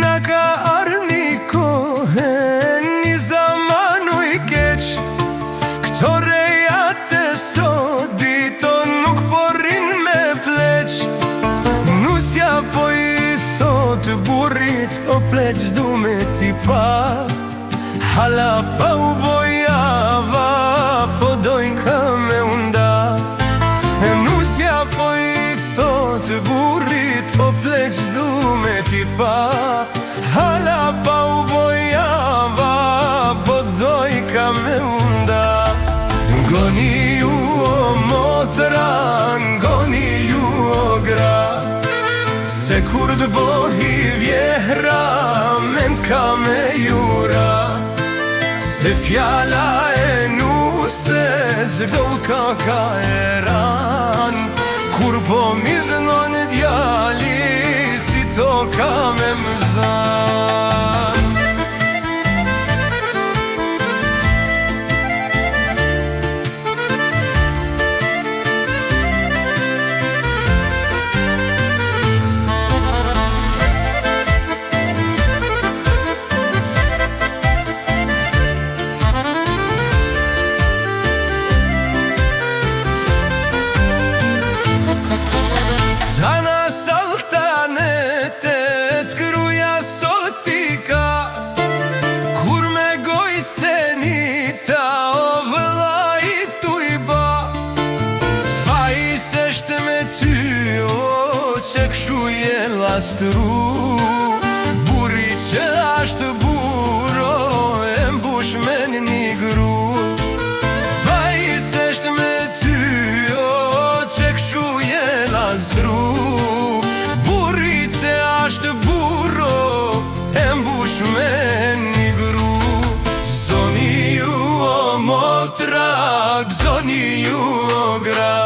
Na ka arni kohen një zaman u I keq. Këto rejat e sot dito nuk porrin me pleq. Nusja po I thot burrit o pleq s'du me t'i pa. Hala pa u bojava po dojnë ka me unda. Nusja po I thot burrit o pleq s'du me t'i pa. Hala pa u bojava po dojnë ka me unda. Ngoni ju o motra, ngoni ju o gra, se kur t'bohi vjehra men ka me jura. Se fjala e nuses do ka eran, kur po midhnon djali si toka me mzan. Burri që ashtë buro e mbush me një gru. Fajs është me ty o që kshu je lastru. Burri që ashtë buro e mbush me një gru. Zoni ju o motra, gzoni ju o gra,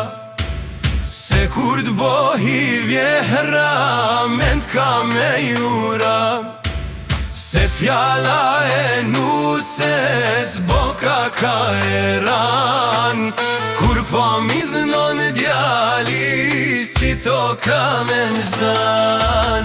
se kur t'bohi vjehra men t'ka me jura. Se fjala e nuses boka ka eran, kur po midhnon djali si toka me nzdan.